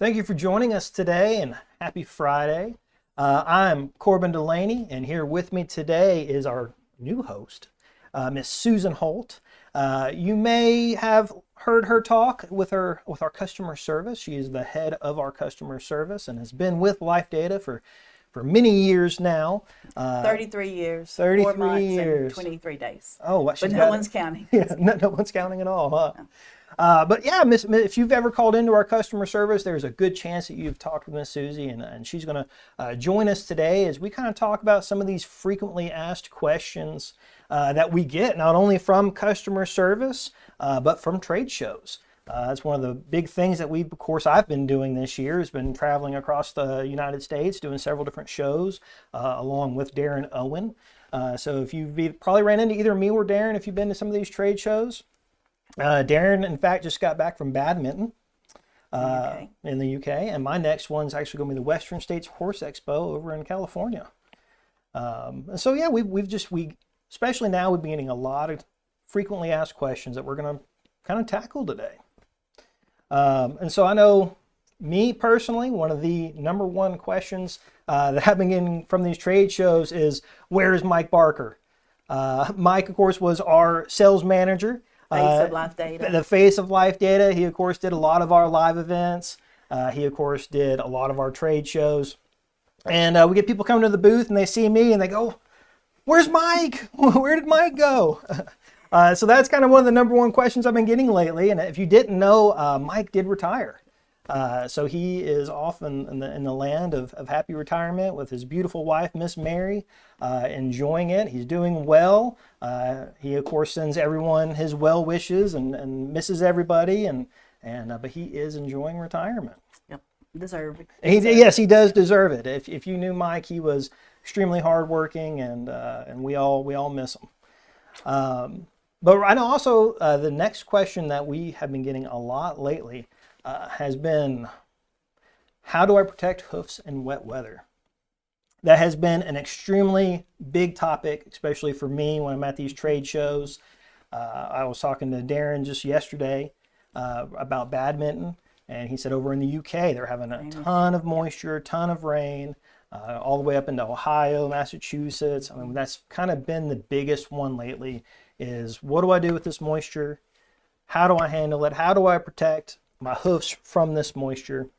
Thank you for joining us today and happy Friday. I'm Corbin Delaney, and here with me today is our new host, Miss Susan Holt. You may have heard her talk with our customer service. She is the head of our customer service and has been with Life Data for many yeyears now. 33 years, 33 4 months, years. and 23 days. Oh, what? But no one's counting. Yeah, no one's counting at all, huh? No. But yeah, Miss, if you've ever called into our customer service, there's a good chance that you've talked with Miss Susie, and she's going to join us today as we kind of talk about some of these frequently asked questions that we get, not only from customer service, but from trade shows. That's one of the big things that I've been doing this year, has been traveling across the United States, doing several different shows, along with Darren Owen. So if you've probably ran into either me or Darren, if you've been to some of these trade shows. Darren, in fact, just got back from badminton in the UK, and my next one's actually going to be the Western States Horse Expo over in California. So yeah, we especially now, we've been getting a lot of frequently asked questions that we're going to kind of tackle today. And so I know, me personally, one of the number one questions that I've been getting from these trade shows is, where is Mike Barker? Mike, of course, was our sales manager. Face of Life Data. The face of Life Data. He, of course, did a lot of our live events. He, of course, did a lot of our trade shows. And we get people coming to the booth and they see me and they go, where's Mike? Where did Mike go? So that's kind of one of the number one questions I've been getting lately. And if you didn't know, Mike did retire. So he is off in the land of happy retirement with his beautiful wife, Miss Mary, enjoying it. He's doing well. He, of course, sends everyone his well wishes and misses everybody. But he is enjoying retirement. Yep, deserved. Yes, he does deserve it. If you knew Mike, he was extremely hardworking, and we all miss him. But I know also the next question that we have been getting a lot lately has been, how do I protect hoofs in wet weather? That has been an extremely big topic, especially for me when I'm at these trade shows. I was talking to Darren just yesterday about badminton, and he said over in the UK they're having a ton of moisture, ton of rain, all the way up into Ohio, Massachusetts. I mean, that's kind of been the biggest one lately, is what do I do with this moisture? How do I handle it? How do I protect my hoofs from this moisture?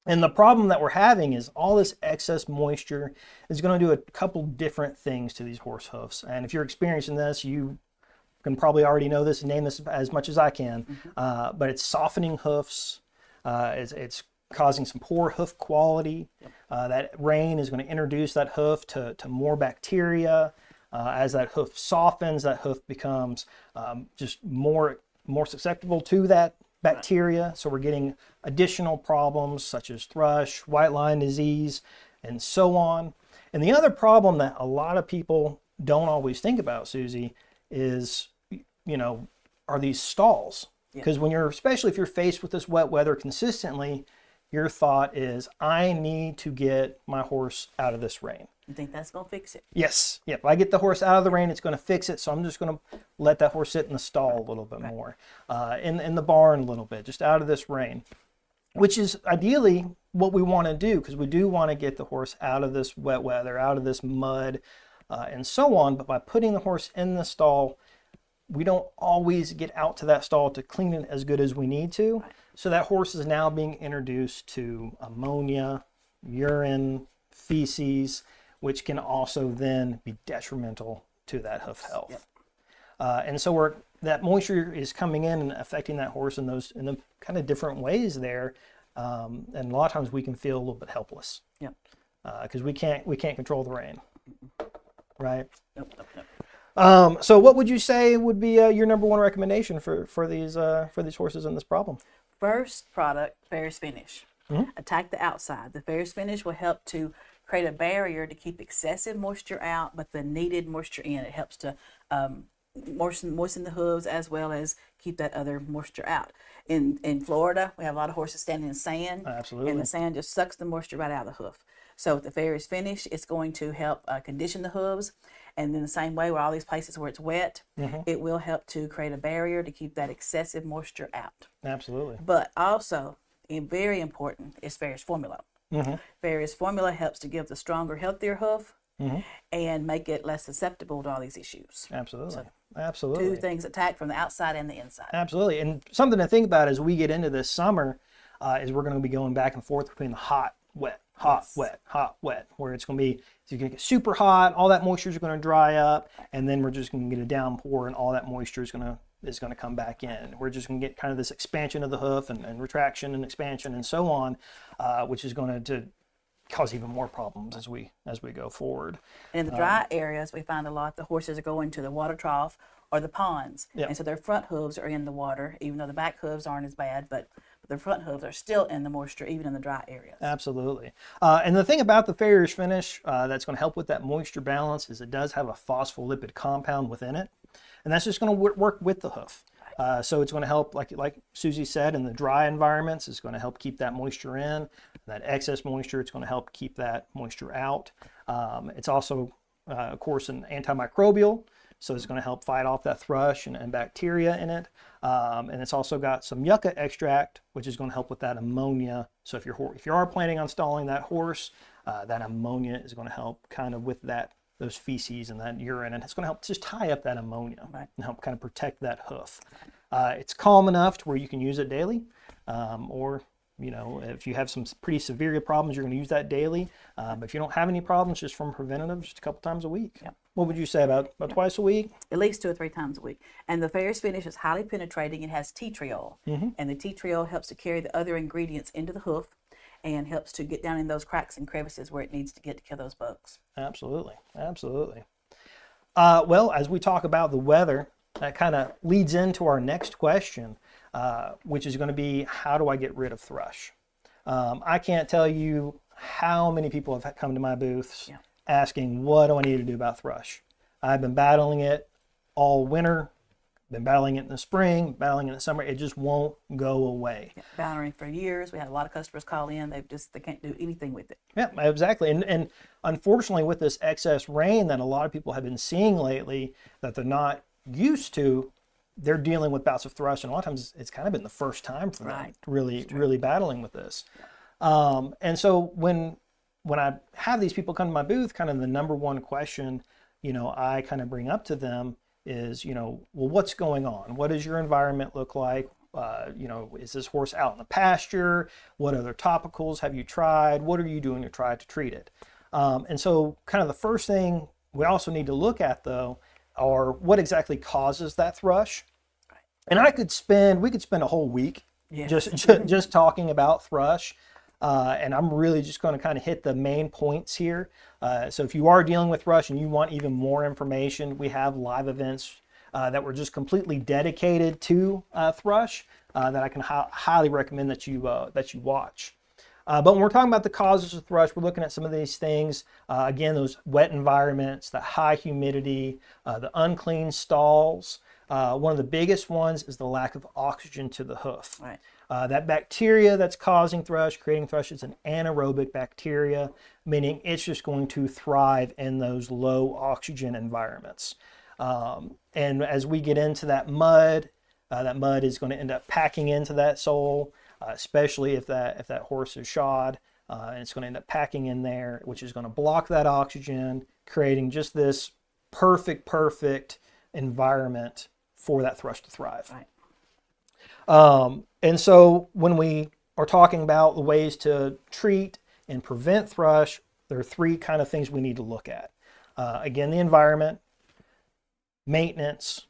And the problem that we're having is all this excess moisture is going to do a couple different things to these horse hoofs. And if you're experiencing this, you can probably already know this and name this as much as I can. Mm-hmm. But it's softening hoofs. It's causing some poor hoof quality. Yep. That rain is going to introduce that hoof to more bacteria. As that hoof softens, that hoof becomes just more susceptible to that bacteria. So we're getting additional problems such as thrush, white line disease, and so on. And the other problem that a lot of people don't always think about, Susie, is, are these stalls. Because especially if you're faced with this wet weather consistently, your thought is, I need to get my horse out of this rain. You think that's going to fix it? Yes. If I get the horse out of the rain, it's going to fix it. So I'm just going to let that horse sit in the stall a little bit more, in the barn a little bit, just out of this rain, which is ideally what we want to do, because we do want to get the horse out of this wet weather, out of this mud, and so on. But by putting the horse in the stall, we don't always get out to that stall to clean it as good as we need to. So that horse is now being introduced to ammonia, urine, feces, which can also then be detrimental to that hoof health. Yep. And so that moisture is coming in and affecting that horse in the kind of different ways there. And a lot of times we can feel a little bit helpless. Yep. Because we can't control the rain. Right? Nope. So what would you say would be your number one recommendation for these horses in this problem? First product, Farrier's Finish. Mm-hmm. Attack the outside. The Farrier's Finish will help to create a barrier to keep excessive moisture out, but the needed moisture in. It helps to moisten the hooves as well as keep that other moisture out. In Florida, we have a lot of horses standing in sand. Absolutely. And the sand just sucks the moisture right out of the hoof. So with the Farrier's Finish, it's going to help condition the hooves. And then the same way with all these places where it's wet, it will help to create a barrier to keep that excessive moisture out. Absolutely. But also, very important, is Farrier's formula. Mm-hmm. Farrier's formula helps to give the stronger, healthier hoof Mm-hmm. and make it less susceptible to all these issues. Absolutely. So, Absolutely. two things attack from the outside and the inside. Absolutely. And something to think about as we get into this summer is we're going to be going back and forth between the hot, wet, hot, Yes. wet, hot, wet, where it's going to be, you're going to get super hot, all that moisture is going to dry up, and then we're just going to get a downpour and all that moisture is going to come back in. We're just going to get kind of this expansion of the hoof and retraction and expansion and so on, which is going to cause even more problems as we go forward. And in the dry areas, we find a lot the horses are going to the water trough or the ponds, Yep. and so their front hooves are in the water, even though the back hooves aren't as bad, but the front hooves are still in the moisture, even in the dry areas. Absolutely. And the thing about the Farrier's finish that's going to help with that moisture balance is it does have a phospholipid compound within it, and that's just going to work with the hoof. So it's going to help, like Susie said, in the dry environments, it's going to help keep that moisture in. That excess moisture, it's going to help keep that moisture out. It's also, of course, an antimicrobial, so it's going to help fight off that thrush and bacteria in it. And it's also got some yucca extract, which is going to help with that ammonia. So if you are planning on stalling that horse, that ammonia is going to help kind of with those feces and that urine, and it's going to help just tie up that ammonia and help kind of protect that hoof. It's calm enough to where you can use it daily, or if you have some pretty severe problems, you're going to use that daily. But if you don't have any problems, just from preventative, just a couple times a week. Yep. What would you say, about twice a week? At least 2 or 3 times a week. And the Farrier's finish is highly penetrating. It has tea tree oil, and the tea tree oil helps to carry the other ingredients into the hoof and helps to get down in those cracks and crevices where it needs to get to kill those bugs. Absolutely. Absolutely. Well, as we talk about the weather, that kind of leads into our next question, which is going to be, how do I get rid of thrush? I can't tell you how many people have come to my booths asking, what do I need to do about thrush? I've been battling it all winter, been battling it in the spring, battling it in the summer. It just won't go away. Yeah, battering for years. We had a lot of customers call in. They can't do anything with it. Yeah, exactly. And unfortunately, with this excess rain that a lot of people have been seeing lately that they're not used to, they're dealing with bouts of thrush, and a lot of times it's kind of been the first time for them really battling with this. And so when I have these people come to my booth, kind of the number one question, I kind of bring up to them is, well, what's going on? What does your environment look like? Is this horse out in the pasture? What other topicals have you tried? What are you doing to try to treat it? And so kind of the first thing we also need to look at, though, are what exactly causes that thrush. And we could spend a whole week just talking about thrush. And I'm really just going to kind of hit the main points here. So if you are dealing with thrush and you want even more information, we have live events that were just completely dedicated to thrush that I can highly recommend that you watch. But when we're talking about the causes of thrush, we're looking at some of these things. Again, those wet environments, the high humidity, the unclean stalls. One of the biggest ones is the lack of oxygen to the hoof. Right. That bacteria that's causing thrush, creating thrush, is an anaerobic bacteria, meaning it's just going to thrive in those low oxygen environments. And as we get into that mud is going to end up packing into that sole, especially if that horse is shod, and it's going to end up packing in there, which is going to block that oxygen, creating just this perfect environment for that thrush to thrive. Right. And so when we are talking about the ways to treat and prevent thrush, there are 3 kind of things we need to look at. Again, the environment, maintenance,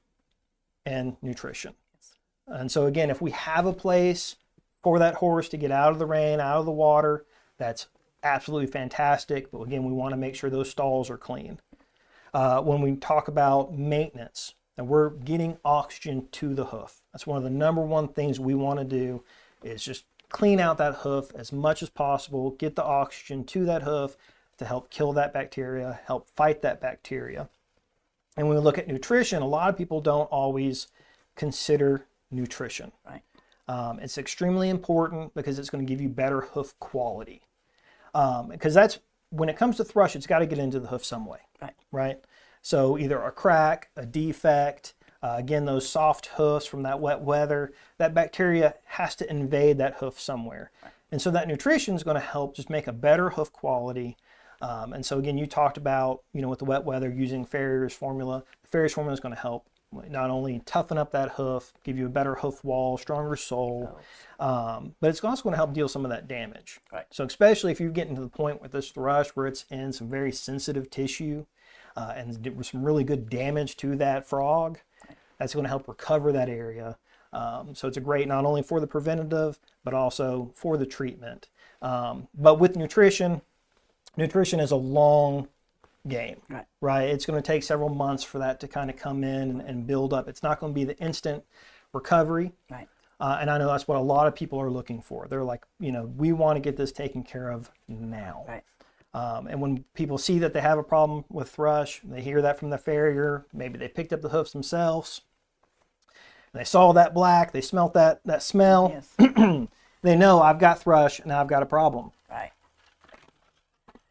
and nutrition. And so again, if we have a place for that horse to get out of the rain, out of the water, that's absolutely fantastic. But again, we want to make sure those stalls are clean. When we talk about maintenance, and we're getting oxygen to the hoof. That's one of the number one things we want to do, is just clean out that hoof as much as possible, get the oxygen to that hoof to help kill that bacteria, help fight that bacteria. And when we look at nutrition, a lot of people don't always consider nutrition. Right. It's extremely important because it's going to give you better hoof quality. Because that's, when it comes to thrush, it's got to get into the hoof some way. Right. Right? So either a crack, a defect, Again, those soft hoofs from that wet weather, that bacteria has to invade that hoof somewhere. And so that nutrition is going to help just make a better hoof quality. And so again, you talked about, with the wet weather using Farrier's formula. The Farrier's formula is going to help not only toughen up that hoof, give you a better hoof wall, stronger sole, but it's also going to help deal some of that damage. Right. So especially if you're getting to the point with this thrush where it's in some very sensitive tissue and some really good damage to that frog, that's going to help recover that area. So it's a great not only for the preventative, but also for the treatment. But with nutrition is a long game, right? It's going to take several months for that to kind of come in and build up. It's not going to be the instant recovery. Right. And I know that's what a lot of people are looking for. They're like, we want to get this taken care of now. Right. And when people see that they have a problem with thrush, they hear that from the farrier, maybe they picked up the hoofs themselves, and they saw that black, they smelt that smell, Yes. they know I've got thrush and I've got a problem. Right.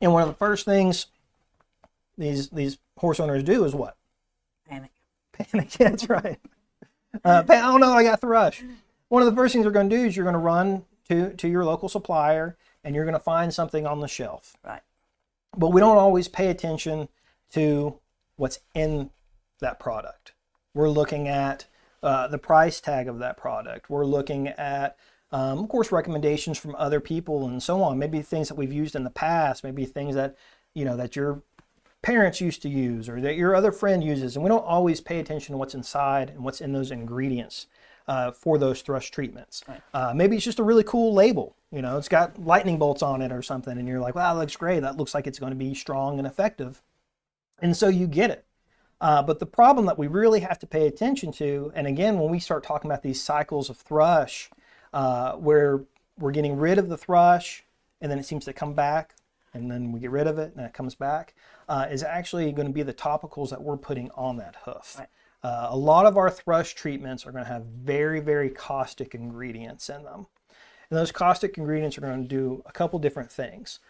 And one of the first things these horse owners do is what? Panic. Panic. That's right. Oh no, I got thrush. One of the first things they're going to do is you're going to run to your local supplier and you're going to find something on the shelf. Right. But we don't always pay attention to what's in that product. We're looking at the price tag of that product. We're looking at, of course, recommendations from other people and so on. Maybe things that we've used in the past. Maybe things that that your parents used to use or that your other friend uses. And we don't always pay attention to what's inside and what's in those ingredients for those thrush treatments. Right. Maybe it's just a really cool label. It's got lightning bolts on it or something, and you're like, wow, that looks great. That looks like it's going to be strong and effective. And so you get it. But the problem that we really have to pay attention to, and again, when we start talking about these cycles of thrush, where we're getting rid of the thrush, and then it seems to come back, and then we get rid of it, and it comes back, is actually going to be the topicals that we're putting on that hoof. Right. A lot of our thrush treatments are going to have very, very caustic ingredients in them. And those caustic ingredients are going to do a couple different things.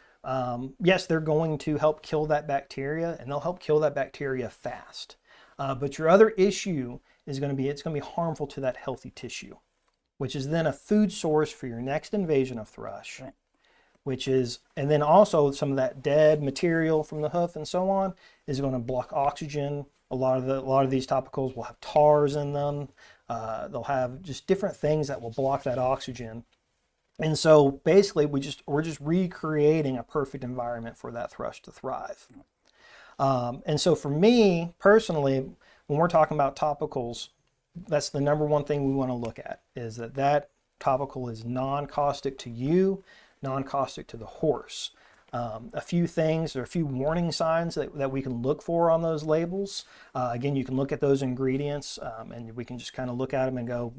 Yes, they're going to help kill that bacteria, and they'll help kill that bacteria fast. But your other issue is going to be, it's going to be harmful to that healthy tissue, which is then a food source for your next invasion of thrush. Right. And then also some of that dead material from the hoof and so on is going to block oxygen. A lot of these topicals will have tars in them. They'll have just different things that will block that oxygen. And so basically we're just recreating a perfect environment for that thrush to thrive. And so for me personally, when we're talking about topicals, that's the number one thing we want to look at, is that topical is non-caustic to you, non-caustic to the horse. A few things, or a few warning signs that we can look for on those labels. Again, you can look at those ingredients and we can just kind of look at them and go,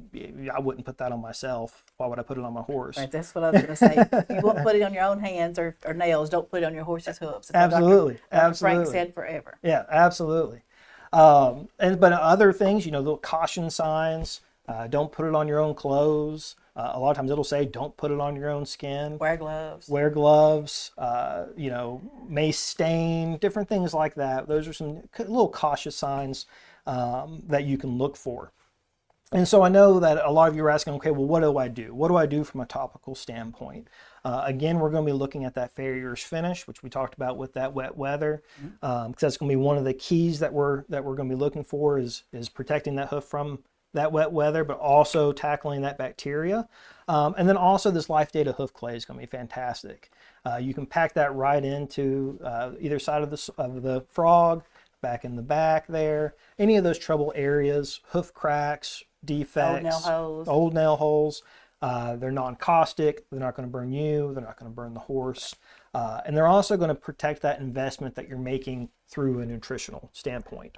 I wouldn't put that on myself. Why would I put it on my horse? Right, that's what I was going to say. You won't put it on your own hands or nails. Don't put it on your horse's hooves. Absolutely. Dr. Frank said forever. Yeah, absolutely. But other things, little caution signs. Don't put it on your own clothes. A lot of times it'll say, don't put it on your own skin. Wear gloves. May stain, different things like that. Those are some little cautious signs that you can look for. And so I know that a lot of you are asking, okay, well, what do I do? What do I do from a topical standpoint? Again, we're going to be looking at that Farrier's finish, which we talked about with that wet weather, because that's going to be one of the keys that we're going to be looking for is protecting that hoof from that wet weather, but also tackling that bacteria. And then also this Life Data hoof clay is going to be fantastic. You can pack that right into either side of the frog, back in the back there, any of those trouble areas, hoof cracks, defects, old nail holes. They're non-caustic. They're not going to burn you. They're not going to burn the horse. And they're also going to protect that investment that you're making through a nutritional standpoint.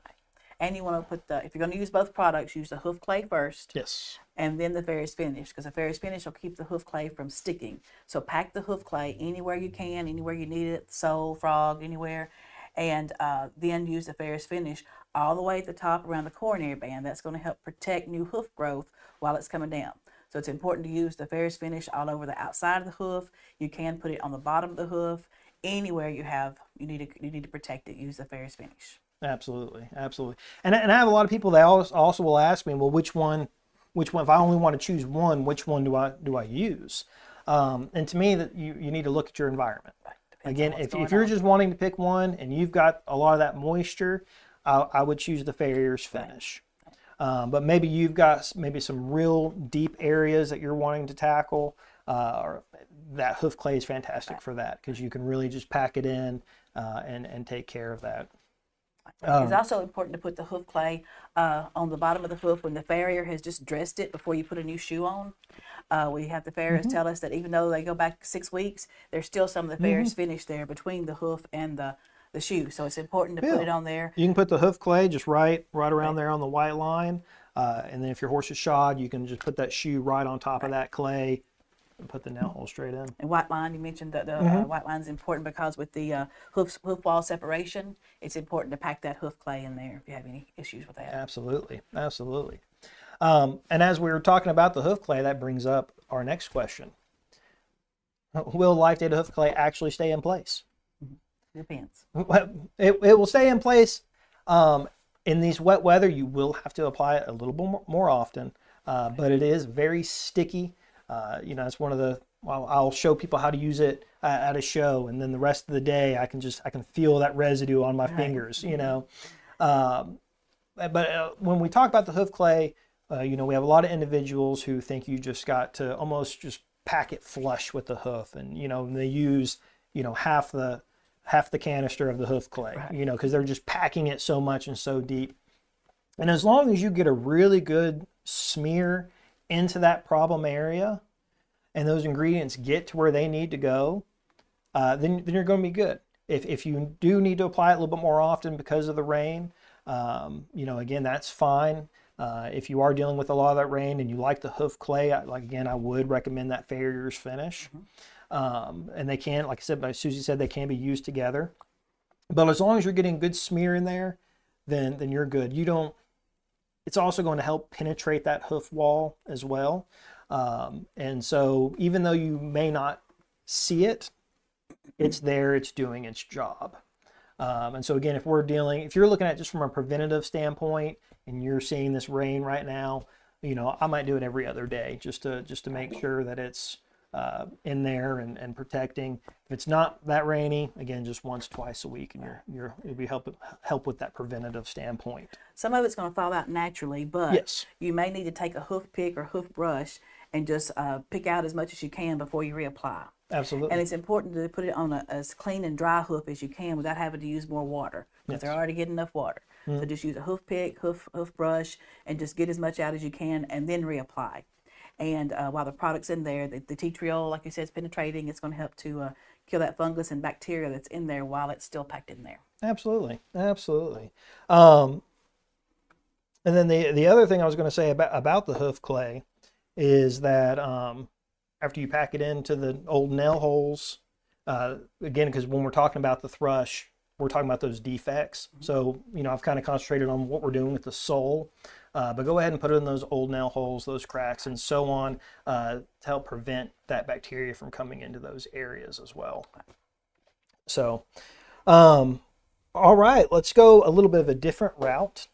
And you want to put if you're going to use both products, use the hoof clay first. Yes. And then the Farrier's finish, because the Farrier's finish will keep the hoof clay from sticking. So pack the hoof clay anywhere you can, anywhere you need it, sole, frog, anywhere. And then use the Farrier's finish all the way at the top around the coronary band. That's going to help protect new hoof growth while it's coming down. So it's important to use the Farrier's finish all over the outside of the hoof. You can put it on the bottom of the hoof. Anywhere you need to protect it, use the Farrier's finish. Absolutely, absolutely. And I have a lot of people that also will ask me, well, which one, if I only want to choose one, which one do I use? And to me, that you need to look at your environment. Depends on Again, what's if going you're on. just wanting to pick one and you've got a lot of that moisture, I would choose the Farrier's finish. But maybe you've got maybe some real deep areas that you're wanting to tackle, or that hoof clay is fantastic for that because you can really just pack it in and take care of that. It's also important to put the hoof clay on the bottom of the hoof when the farrier has just dressed it before you put a new shoe on. We have the farriers tell us that even though they go back 6 weeks, there's still some of the farriers finish there between the hoof and the shoe. So it's important to put it on there. You can put the hoof clay just right around there on the white line. And then if your horse is shod, you can just put that shoe right on top of that clay and put the nail hole straight in. And white line, you mentioned that the white line is important because with the hoof wall separation, it's important to pack that hoof clay in there if you have any issues with that. Absolutely, absolutely. And as we were talking about the hoof clay, that brings up our next question. Will life data hoof clay actually stay in place? Depends. It will stay in place. In these wet weather, you will have to apply it a little bit more often, but it is very sticky. It's one of the, I'll show people how to use it at a show, and then the rest of the day I can feel that residue on my fingers, But when we talk about the hoof clay, we have a lot of individuals who think you just got to almost just pack it flush with the hoof, and they use half the canister of the hoof clay, because they're just packing it so much and so deep. And as long as you get a really good smear into that problem area and those ingredients get to where they need to go, then you're going to be good. If you do need to apply it a little bit more often because of the rain, again, that's fine. If you are dealing with a lot of that rain and you like the hoof clay, I would recommend that Farrier's finish. And they can, like I said, like Susie said, they can be used together. But as long as you're getting good smear in there, then you're good. It's also going to help penetrate that hoof wall as well. And so even though you may not see it, it's there, it's doing its job. And so again, if you're looking at just from a preventative standpoint and you're seeing this rain right now, I might do it every other day just to make sure that it's in there and protecting. If it's not that rainy, again, just once, twice a week, and it'll be help with that preventative standpoint. Some of it's going to fall out naturally, but yes, you may need to take a hoof pick or hoof brush and just pick out as much as you can before you reapply. Absolutely. And it's important to put it on as clean and dry hoof as you can without having to use more water, because they're already getting enough water. So just use a hoof pick, hoof brush, and just get as much out as you can, and then reapply. And while the product's in there, the tea tree oil, like you said, is penetrating. It's going to help to kill that fungus and bacteria that's in there while it's still packed in there. Absolutely, absolutely. And then the other thing I was going to say about the hoof clay is that after you pack it into the old nail holes, again, because when we're talking about the thrush, we're talking about those defects. So, I've kind of concentrated on what we're doing with the sole, but go ahead and put it in those old nail holes, those cracks, and so on, to help prevent that bacteria from coming into those areas as well. So, all right, let's go a little bit of a different route.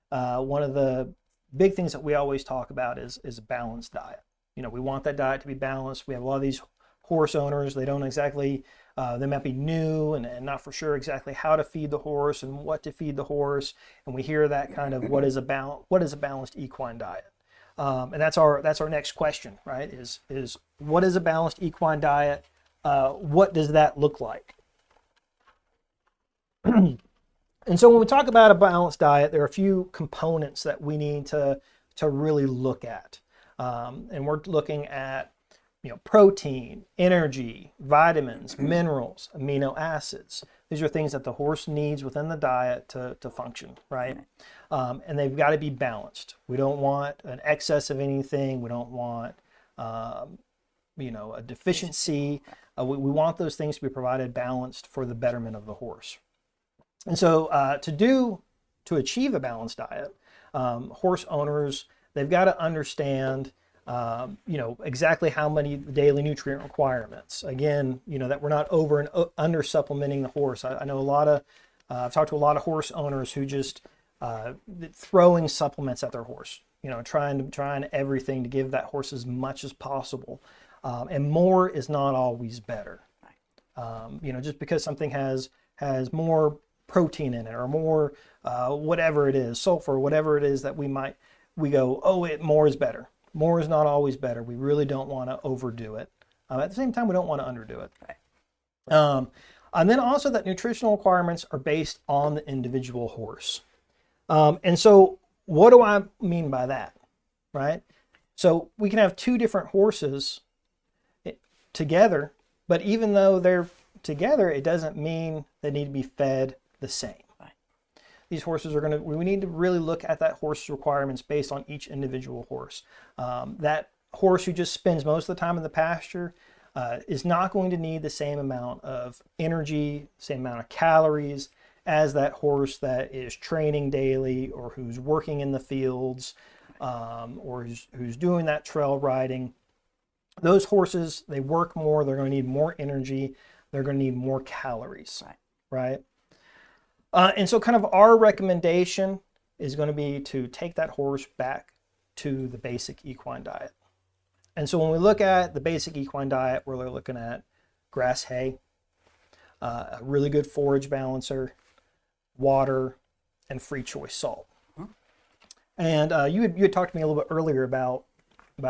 One of the big things that we always talk about is a balanced diet. We want that diet to be balanced. We have a lot of these horse owners, they don't exactly, they might be new and not for sure exactly how to feed the horse and what to feed the horse. And we hear that kind of what is a balanced equine diet? And that's our next question, right? Is what is a balanced equine diet? What does that look like? And so when we talk about a balanced diet, there are a few components that we need to really look at. And we're looking at protein, energy, vitamins, minerals, amino acids. These are things that the horse needs within the diet to function, right? And they've got to be balanced. We don't want an excess of anything. We don't want, a deficiency. We want those things to be provided balanced for the betterment of the horse. And so to achieve a balanced diet, horse owners, they've got to understand exactly how many daily nutrient requirements. Again, that we're not over and under supplementing the horse. I know a lot of I've talked to a lot of horse owners who just throwing supplements at their horse, trying everything to give that horse as much as possible. And more is not always better. Just because something has more protein in it or more whatever it is, sulfur, whatever it is that we go, oh, more is better. More is not always better. We really don't want to overdo it. At the same time, we don't want to underdo it. Right. And then also that nutritional requirements are based on the individual horse. And so what do I mean by that, right? So we can have two different horses together, but even though they're together, it doesn't mean they need to be fed the same. Right. These horses we need to really look at that horse's requirements based on each individual horse. That horse who just spends most of the time in the pasture is not going to need the same amount of energy, same amount of calories as that horse that is training daily or who's working in the fields or who's doing that trail riding. Those horses, they work more, they're going to need more energy, they're going to need more calories, right? And so kind of our recommendation is going to be to take that horse back to the basic equine diet. And so when we look at the basic equine diet, we're looking at grass hay, a really good forage balancer, water, and free choice salt. And you had talked to me a little bit earlier about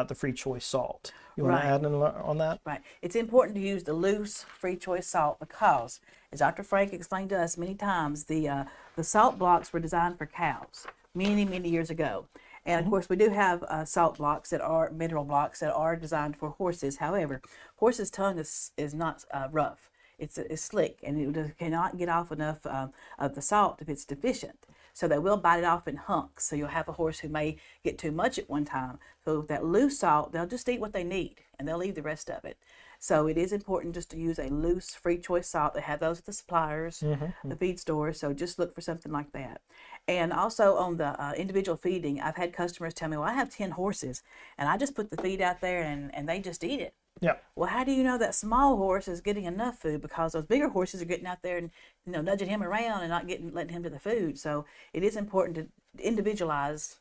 the free choice salt. You want to add on that? Right. It's important to use the loose free choice salt because, as Dr. Frank explained to us many times, the salt blocks were designed for cows many, many years ago. And of course, we do have salt blocks mineral blocks that are designed for horses. However, horse's tongue is not rough. It's slick, and it cannot get off enough of the salt if it's deficient. So they will bite it off in hunks. So you'll have a horse who may get too much at one time. So with that loose salt, they'll just eat what they need, and they'll leave the rest of it. So it is important just to use a loose free choice salt. They have those at the suppliers, the feed stores. So just look for something like that. And also on the individual feeding, I've had customers tell me, well, I have 10 horses, and I just put the feed out there, and they just eat it. Yeah. Well, how do you know that small horse is getting enough food? Because those bigger horses are getting out there and nudging him around and not letting him to the food. So it is important to individualize,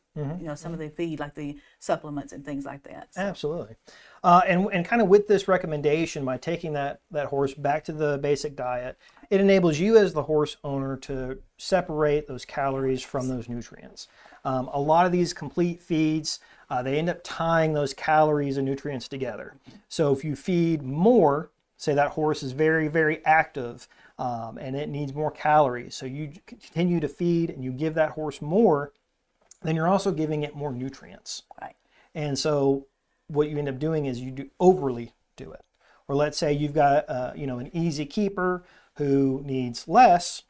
some of the feed, like the supplements and things like that. So. Absolutely. And kind of with this recommendation, by taking that horse back to the basic diet, it enables you as the horse owner to separate those calories from those nutrients. A lot of these complete feeds, they end up tying those calories and nutrients together. So if you feed more, say that horse is very, very active and it needs more calories. So you continue to feed and you give that horse more, then you're also giving it more nutrients. Right. And so what you end up doing is you overly do it. Or let's say you've got an easy keeper who needs less,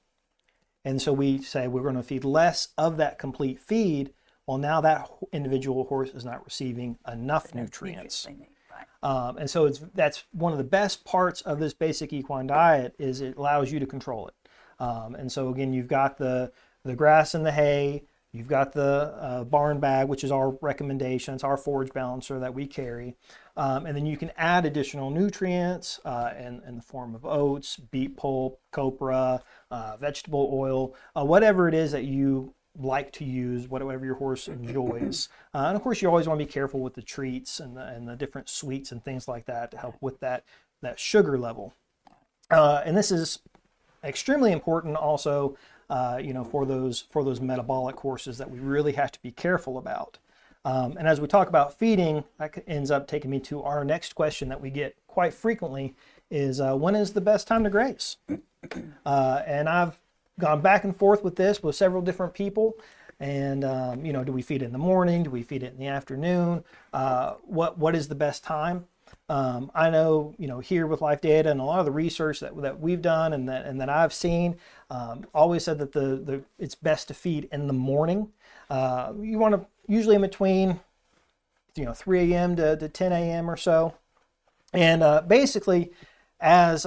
and so we say we're going to feed less of that complete feed. Well, now that individual horse is not receiving enough nutrients. And so that's one of the best parts of this basic equine diet is it allows you to control it. And so again, you've got the grass and the hay. You've got the barn bag, which is our recommendation. It's our forage balancer that we carry. And then you can add additional nutrients in the form of oats, beet pulp, copra, vegetable oil, whatever it is that you like to use, whatever your horse enjoys. And of course, you always want to be careful with the treats and the different sweets and things like that to help with that sugar level. And this is extremely important also for those metabolic horses that we really have to be careful about. And as we talk about feeding, that ends up taking me to our next question that we get quite frequently is when is the best time to graze? And I've gone back and forth with this with several different people. And, do we feed it in the morning? Do we feed it in the afternoon? What is the best time? I know, here with Life Data and a lot of the research that we've done and that I've seen, always said that it's best to feed in the morning. You want to usually in between, 3 a.m. to 10 a.m. or so. And basically, as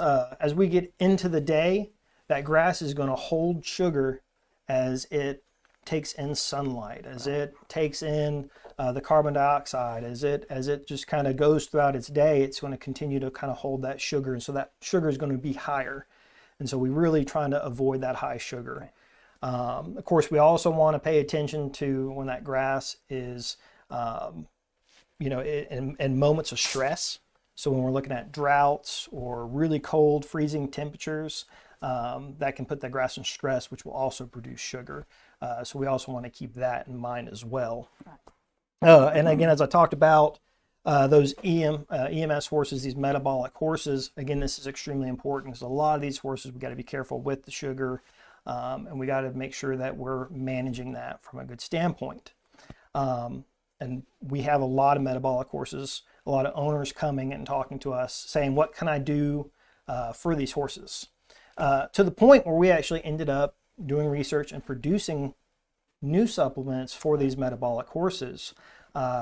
we get into the day, that grass is going to hold sugar as it takes in sunlight, as it takes in the carbon dioxide, as it just kind of goes throughout its day. It's going to continue to kind of hold that sugar, and so that sugar is going to be higher. And so we're really trying to avoid that high sugar. Of course, we also want to pay attention to when that grass is, in moments of stress. So when we're looking at droughts or really cold, freezing temperatures, that can put the grass in stress, which will also produce sugar. So we also want to keep that in mind as well. And again, as I talked about, those EMS horses, these metabolic horses, again, this is extremely important because a lot of these horses, we got to be careful with the sugar, and we got to make sure that we're managing that from a good standpoint. And we have a lot of metabolic horses, a lot of owners coming and talking to us saying, what can I do for these horses? To the point where we actually ended up doing research and producing new supplements for these metabolic horses,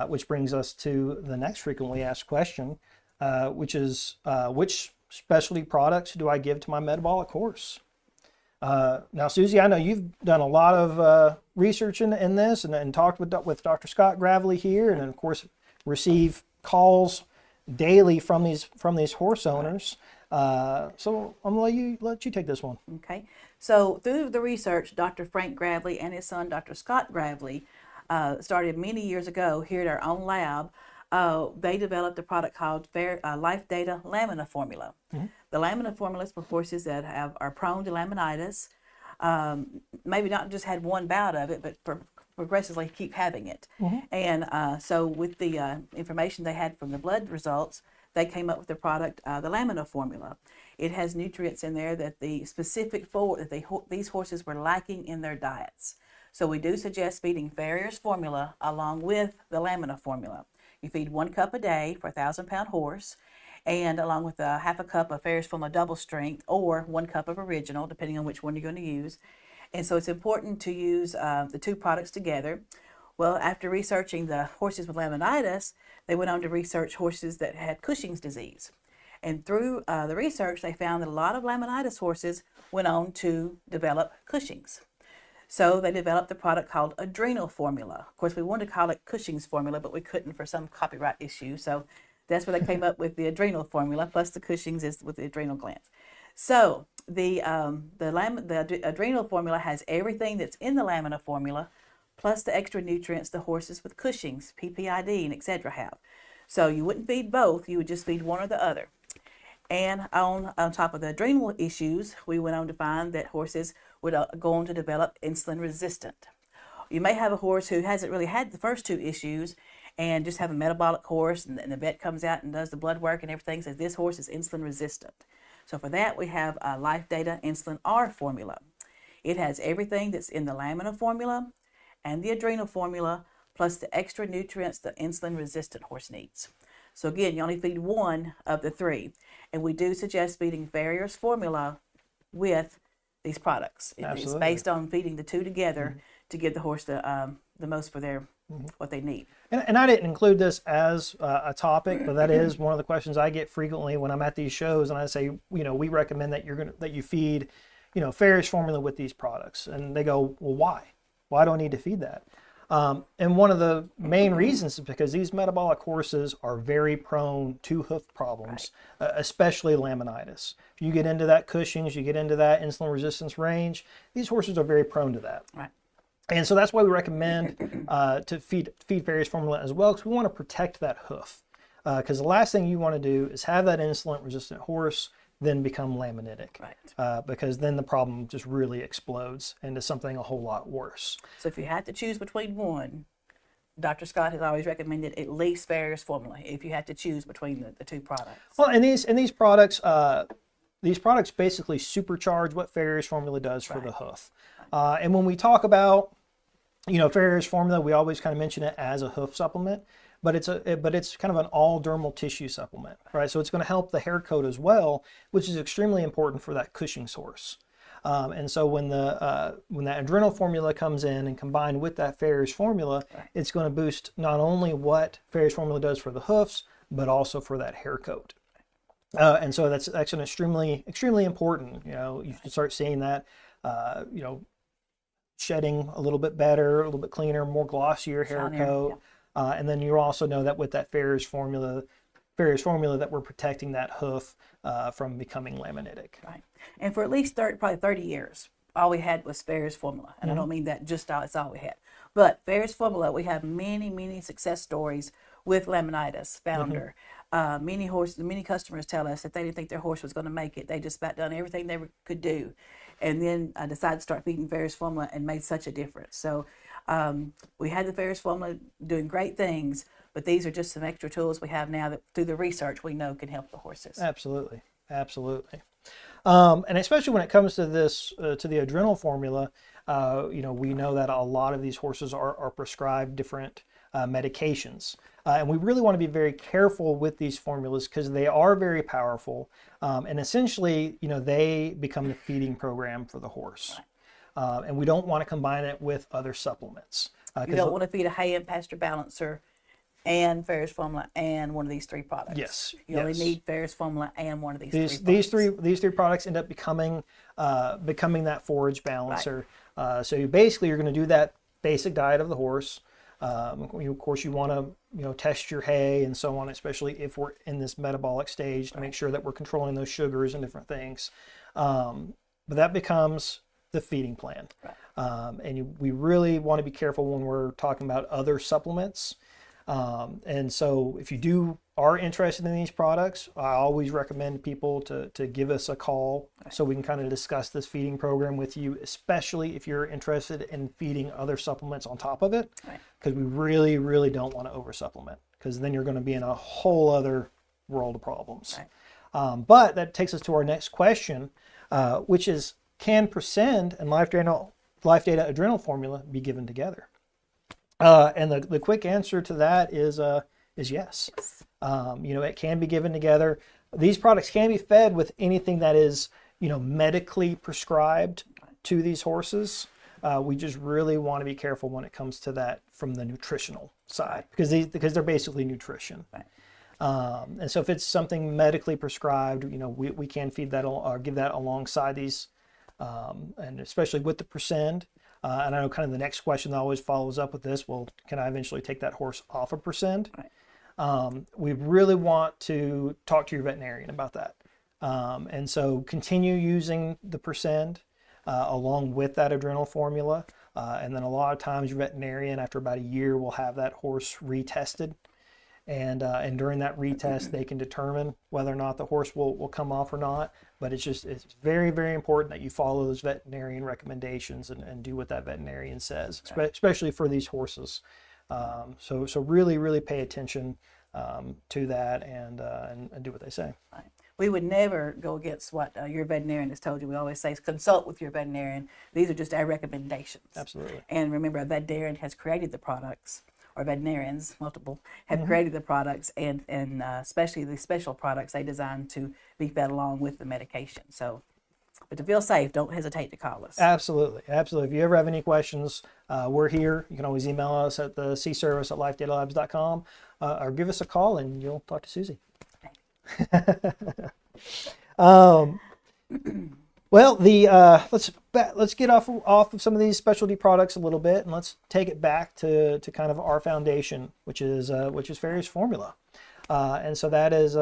which brings us to the next frequently asked question, which is, which specialty products do I give to my metabolic horse? Now, Susie, I know you've done a lot of research in this and talked with Dr. Scott Gravely here, and of course receive calls daily from these horse owners. So I'm gonna let you take this one. Okay. So through the research, Dr. Frank Gravely and his son, Dr. Scott Gravely, started many years ago here at our own lab. They developed a product called Life Data Lamina Formula. Mm-hmm. The lamina formula is for horses that are prone to laminitis. Maybe not just had one bout of it, but progressively keep having it. Mm-hmm. And so with the information they had from the blood results, they came up with the product, the lamina formula. It has nutrients in there that the specific these horses were lacking in their diets. So we do suggest feeding Farrier's formula along with the lamina formula. You feed 1 cup a day for a 1,000-pound horse, and along with half a cup of Farrier's formula double strength or 1 cup of original, depending on which one you're going to use. And so it's important to use the two products together. Well, after researching the horses with laminitis, they went on to research horses that had Cushing's disease. And through the research, they found that a lot of laminitis horses went on to develop Cushing's. So they developed the product called Adrenal Formula. Of course, we wanted to call it Cushing's Formula, but we couldn't for some copyright issue. So that's where they came up with the Adrenal Formula, plus the Cushing's is with the adrenal glands. So the Adrenal Formula has everything that's in the lamina formula, plus the extra nutrients the horses with Cushing's, PPID, and etc. have. So you wouldn't feed both, you would just feed one or the other. And on top of the adrenal issues, we went on to find that horses would go on to develop insulin resistant. You may have a horse who hasn't really had the first two issues and just have a metabolic horse, and the vet comes out and does the blood work and everything, says this horse is insulin resistant. So for that, we have a Life Data Insulin R formula. It has everything that's in the lamina formula and the adrenal formula, plus the extra nutrients the insulin resistant horse needs. So again, you only feed one of the three. And we do suggest feeding Farrier's formula with these products. It's based on feeding the two together to give the horse the most for their what they need. And I didn't include this as a topic, but that is one of the questions I get frequently when I'm at these shows, and I say, we recommend that you feed, Farrier's formula with these products, and they go, well, why? Why do I need to feed that? And one of the main reasons is because these metabolic horses are very prone to hoof problems, right. Especially laminitis. If you get into that Cushing's, you get into that insulin resistance range, these horses are very prone to that. Right. And so that's why we recommend to feed Farrier's formula as well, because we want to protect that hoof. Because the last thing you want to do is have that insulin resistant horse then become laminitic, right. Because then the problem just really explodes into something a whole lot worse. So if you had to choose between one, Dr. Scott has always recommended at least Farrier's formula if you had to choose between the two products. Well, and these products basically supercharge what Farrier's formula does for the hoof. And when we talk about Farrier's formula, we always kind of mention it as a hoof supplement. But it's kind of an all dermal tissue supplement, right? So it's going to help the hair coat as well, which is extremely important for that Cushing's horse. And so when that adrenal formula comes in and combined with that Farrier's formula, it's going to boost not only what Farrier's formula does for the hoofs, but also for that hair coat. And so that's an extremely important. You should start seeing that. Shedding a little bit better, a little bit cleaner, more glossier hair coat. And then you also know that with that Farrier's formula Farrier's formula that we're protecting that hoof from becoming laminitic. Right. And for at least probably 30 years, all we had was Farrier's formula. And I don't mean that just it's all we had. But Farrier's formula, we have many, many success stories with laminitis, founder. Many customers tell us that they didn't think their horse was going to make it. They just about done everything they could do. And then decided to start feeding Farrier's formula and made such a difference. So we had the Farrier's formula doing great things, but these are just some extra tools we have now that through the research we know can help the horses. Absolutely. Absolutely. And especially when it comes to this, to the adrenal formula, we know that a lot of these horses are prescribed different medications. And we really want to be very careful with these formulas because they are very powerful. And essentially, they become the feeding program for the horse. And we don't want to combine it with other supplements. You don't want to feed a hay and pasture balancer and Farrier's formula and one of these three products. Yes. You only need Farrier's formula and one of these these three products end up becoming that forage balancer. Right. So you're going to do that basic diet of the horse. Of course, you want to test your hay and so on, especially if we're in this metabolic stage to make sure that we're controlling those sugars and different things. But that becomes the feeding plan. Right. We really want to be careful when we're talking about other supplements. And so if you are interested in these products, I always recommend people to give us a call so we can kind of discuss this feeding program with you, especially if you're interested in feeding other supplements on top of it, because we really, really don't want to oversupplement because then you're going to be in a whole other world of problems. Right. But that takes us to our next question, which is, can Presend and Life Data Adrenal Formula be given together? And the quick answer to that is yes. It can be given together. These products can be fed with anything that is, medically prescribed to these horses. We just really want to be careful when it comes to that from the nutritional side because they're basically nutrition. Right. And so if it's something medically prescribed, we can feed that or give that alongside these, and especially with the Presend. And I know kind of the next question that always follows up with this, well, can I eventually take that horse off of Presend? Right. We really want to talk to your veterinarian about that. And so continue using the Presend along with that adrenal formula. And then a lot of times your veterinarian, after about a year, will have that horse retested. And during that retest, they can determine whether or not the horse will come off or not. But it's very, very important that you follow those veterinarian recommendations and do what that veterinarian says, especially for these horses. So really, really pay attention to that and do what they say. Right. We would never go against what your veterinarian has told you. We always say consult with your veterinarian. These are just our recommendations. Absolutely. And remember, a veterinarian has created the products. Or veterinarians, multiple, have created the products and especially the special products they designed to be fed along with the medication. So, but to feel safe, don't hesitate to call us. Absolutely. If you ever have any questions, we're here. You can always email us at the cservice@lifedatalabs.com or give us a call and you'll talk to Susie. Well, let's get off of some of these specialty products a little bit, and let's take it back to kind of our foundation, which is Farrier's formula, and so that is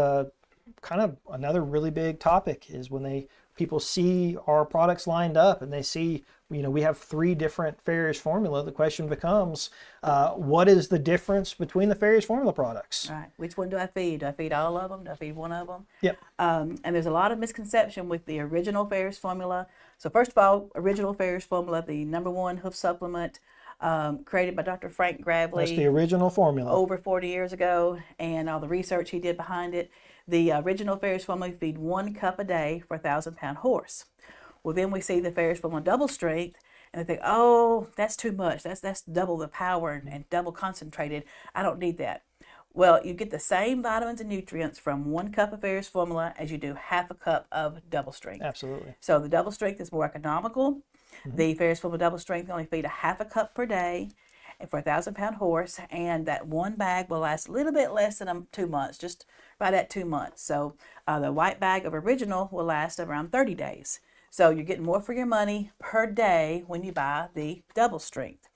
kind of another really big topic is when people see our products lined up and they see we have 3 different Farrier's formula. The question becomes, what is the difference between the Farrier's formula products? Right. Which one do I feed? Do I feed all of them? Do I feed one of them? Yep. And there's a lot of misconception with the original Farrier's formula. So first of all, original Farrier's formula, the #1 hoof supplement, created by Dr. Frank Gravely. That's the original formula. Over 40 years ago, and all the research he did behind it. The original Farrier's formula feed 1 cup a day for a 1,000-pound horse. Well, then we see the Farrier's formula double strength, and they think, oh, that's too much. That's double the power and double concentrated. I don't need that. Well, you get the same vitamins and nutrients from 1 cup of Farrier's formula as you do half a cup of double strength. Absolutely. So the double strength is more economical. The Farrier's formula double strength only feed a half a cup per day and for a 1,000-pound horse, and that 1 bag will last a little bit less than 2 months, just right at 2 months. So the white bag of original will last around 30 days. So you're getting more for your money per day when you buy the double strength.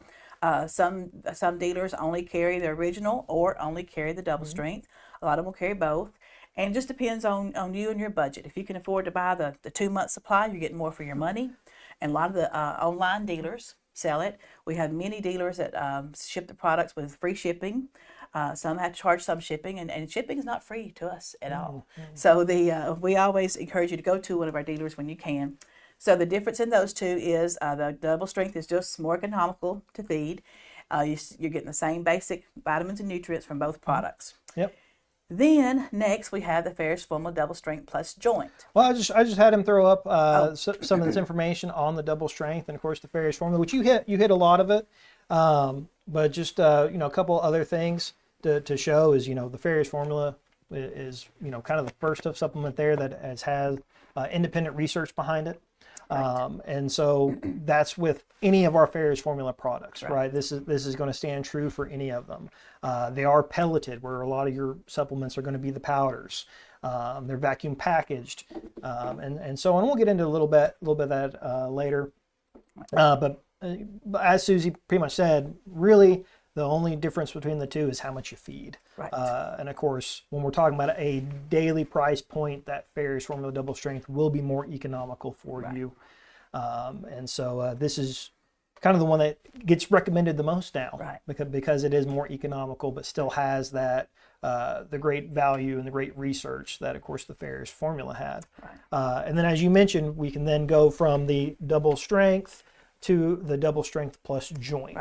Some dealers only carry the original or only carry the double strength. A lot of them will carry both. And it just depends on you and your budget. If you can afford to buy the 2-month supply, you're getting more for your money. And a lot of the online dealers sell it. We have many dealers that ship the products with free shipping. Some have to charge some shipping, and shipping is not free to us at all. So we always encourage you to go to one of our dealers when you can. So the difference in those two is the double strength is just more economical to feed. You're getting the same basic vitamins and nutrients from both products. Yep. Then next we have the Farrier's Formula Double Strength Plus Joint. Well, I just had him throw up some of this information on the double strength, and of course the Farrier's formula, which you hit a lot of it, but just a couple other things to show is the Farrier's formula is kind of the first of supplement there that has had independent research behind it. And so that's with any of our Farrier's formula products, right? This is going to stand true for any of them. They are pelleted, where a lot of your supplements are going to be the powders. They're vacuum packaged, and so on. We'll get into a little bit of that later. But as Susie pretty much said, really the only difference between the two is how much you feed. Right. And of course, when we're talking about a daily price point, that Farrier's formula double strength will be more economical for you. And so this is kind of the one that gets recommended the most now, because it is more economical, but still has that the great value and the great research that, of course, the Farrier's formula had. And then, as you mentioned, we can then go from the double strength to the double strength plus joint.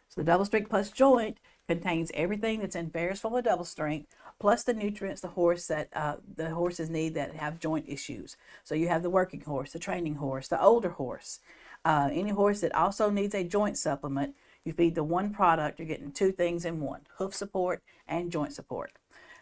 So the double strength plus joint contains everything that's in Farrier's formula double strength, plus the nutrients the horses need that have joint issues. So you have the working horse, the training horse, the older horse, any horse that also needs a joint supplement. You feed the one product, you're getting two things in one: hoof support and joint support.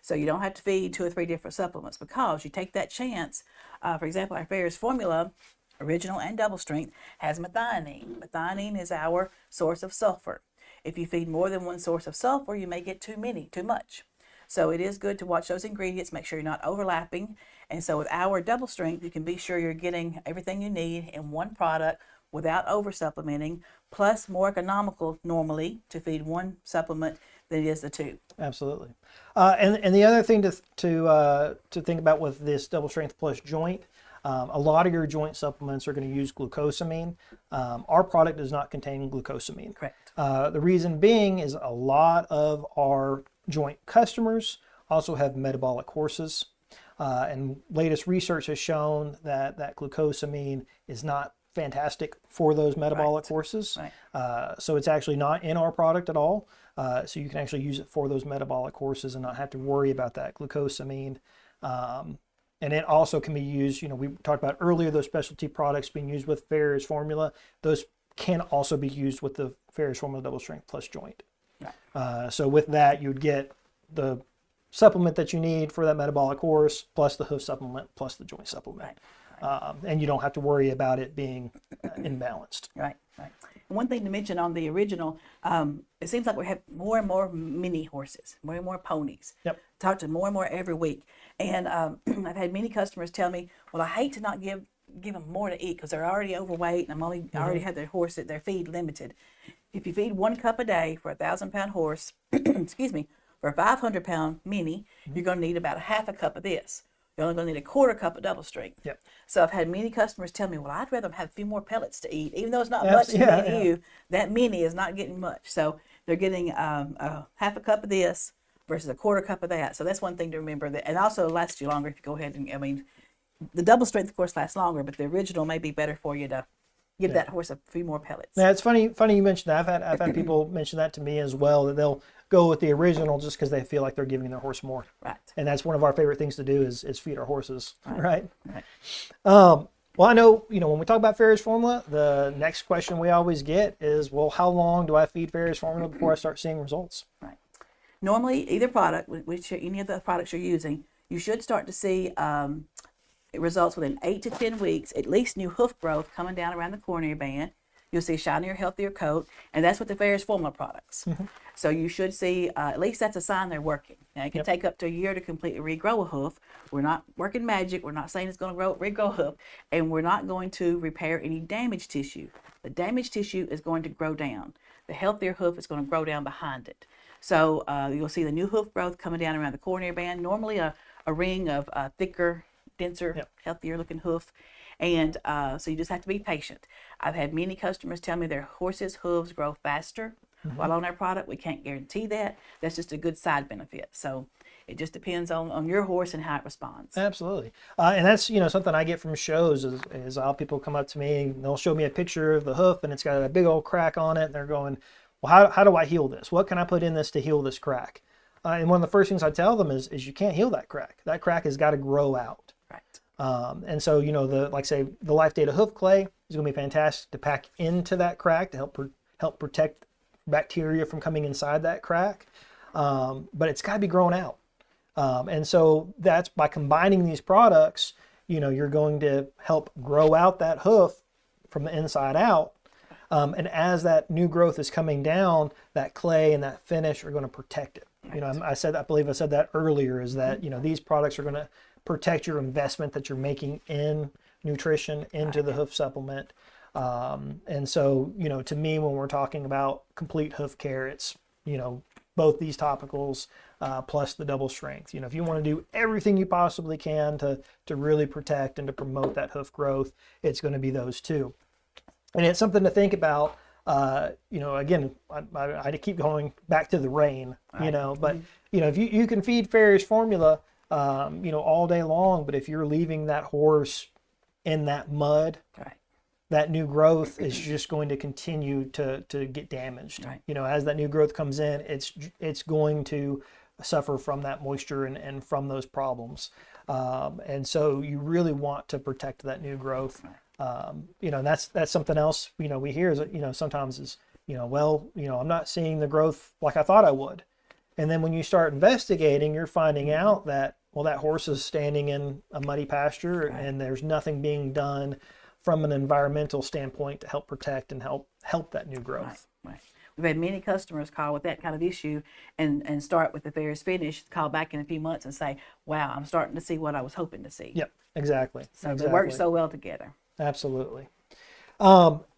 So you don't have to feed 2 or 3 different supplements, because you take that chance. For example, our Farrier's formula, original and double strength, has methionine. Methionine is our source of sulfur. If you feed more than one source of sulfur, you may get too much. So it is good to watch those ingredients, make sure you're not overlapping. And so with our double strength, you can be sure you're getting everything you need in one product without over supplementing, plus more economical normally to feed one supplement than it is the two. Absolutely. And the other thing to think about with this double strength plus joint, a lot of your joint supplements are going to use glucosamine. Our product does not contain glucosamine. Correct. The reason being is a lot of our joint customers also have metabolic horses. And latest research has shown that glucosamine is not fantastic for those metabolic horses. So it's actually not in our product at all. So you can actually use it for those metabolic horses and not have to worry about that glucosamine. And it also can be used, we talked about earlier, those specialty products being used with Farrier's formula. Those can also be used with the Farrier's formula double strength plus joint. So with that, you'd get the supplement that you need for that metabolic horse, plus the hoof supplement, plus the joint supplement. And you don't have to worry about it being imbalanced. Right. And one thing to mention on the original, it seems like we have more and more mini horses, more and more ponies. Talk to more and more every week. And I've had many customers tell me, well, I hate to not give them more to eat because they're already overweight and I already have their horse at their feed limited. If you feed 1 cup a day for a 1,000-pound horse, excuse me, for a 500-pound mini, you're going to need about a half a cup of this. You're only going to need a 1/4 cup of double strength. So I've had many customers tell me, well, I'd rather have a few more pellets to eat. Even though it's not much to feed you, that mini is not getting much. So they're getting a half a cup of this versus a 1/4 cup of that. So that's one thing to remember. And also lasts you longer if you go ahead and, the double strength, of course, lasts longer, but the original may be better for you to give that horse a few more pellets. Yeah, it's funny you mentioned that. I've had people mention that to me as well, that they'll go with the original just because they feel like they're giving their horse more. And that's one of our favorite things to do is feed our horses. Right. Well, I know, when we talk about Farrier's formula, the next question we always get is, well, how long do I feed Farrier's formula before I start seeing results? Normally, either product, any of the products you're using, you should start to see results within 8 to 10 weeks, at least new hoof growth coming down around the coronary band. You'll see shinier, healthier coat, and that's with the Farrier's formula products. So you should see, at least that's a sign they're working. Now, it can take up to a year to completely regrow a hoof. We're not working magic. We're not saying it's going to regrow a hoof, and we're not going to repair any damaged tissue. The damaged tissue is going to grow down. The healthier hoof is going to grow down behind it. So you'll see the new hoof growth coming down around the coronary band. Normally, a a ring of thicker, denser, Yep. healthier looking hoof. And so you just have to be patient. I've had many customers tell me their horses' hooves grow faster while on our product. We can't guarantee that. That's just a good side benefit. So it just depends on your horse and how it responds. Absolutely. And that's, something I get from shows is I'll people come up to me and they'll show me a picture of the hoof and it's got a big old crack on it. And they're going, well, how do I heal this? What can I put in this to heal this crack? And one of the first things I tell them is you can't heal that crack. That crack has got to grow out. Right. And so, the Life Data hoof clay is going to be fantastic to pack into that crack to help protect bacteria from coming inside that crack. But it's got to be grown out. And so that's by combining these products, you're going to help grow out that hoof from the inside out. And as that new growth is coming down, that clay and that finish are going to protect it. Right. I believe I said that earlier, is that, these products are going to protect your investment that you're making in nutrition into the hoof supplement. And so, to me, when we're talking about complete hoof care, it's, both these topicals plus the double strength. If you want to do everything you possibly can to really protect and to promote that hoof growth, it's going to be those two. And it's something to think about. Again, I keep going back to the rain, but if you can feed Farrier's formula, all day long, but if you're leaving that horse in that mud, Right. that new growth is just going to continue to get damaged. Right. As that new growth comes in, it's going to suffer from that moisture and from those problems. And so you really want to protect that new growth. And that's something else, we hear is that, sometimes is, I'm not seeing the growth like I thought I would. And then when you start investigating, you're finding out that, that horse is standing in a muddy pasture and there's nothing being done from an environmental standpoint to help protect and help that new growth. Right. We've had many customers call with that kind of issue and start with the Farrier's finish, call back in a few months and say, wow, I'm starting to see what I was hoping to see. Yep, exactly. So they work so well together. Absolutely.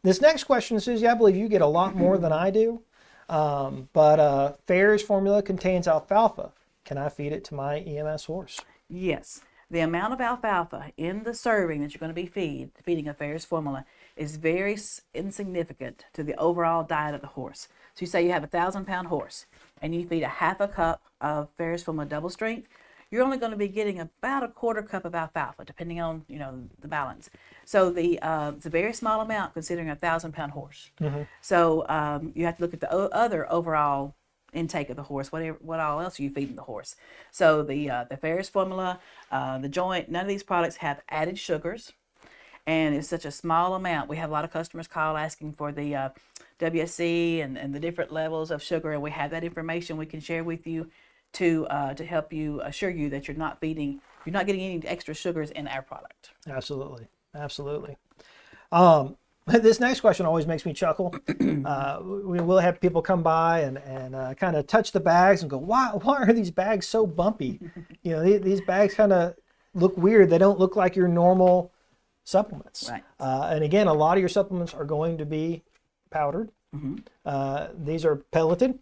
This next question, Susie, I believe you get a lot more than I do. But Farrier's formula contains alfalfa. Can I feed it to my EMS horse? Yes. The amount of alfalfa in the serving that you're going to be feeding a Farrier's formula is very insignificant to the overall diet of the horse. So you say you have a 1,000-pound horse and you feed a half a cup of Farrier's formula double strength, you're only going to be getting about a quarter cup of alfalfa, depending on the balance. So it's a very small amount considering a 1,000-pound horse. Mm-hmm. So you have to look at the other overall intake of the horse. What all else are you feeding the horse? So the Farrier's formula, the joint, none of these products have added sugars, and it's such a small amount. We have a lot of customers call asking for the WSC and the different levels of sugar, and we have that information we can share with you to help you assure you that you're not getting any extra sugars in our product. Absolutely. This next question always makes me chuckle. We will have people come by and kind of touch the bags and go, why are these bags so bumpy? These bags kind of look weird. They don't look like your normal supplements. Right. And again, a lot of your supplements are going to be powdered. Mm-hmm. These are pelleted.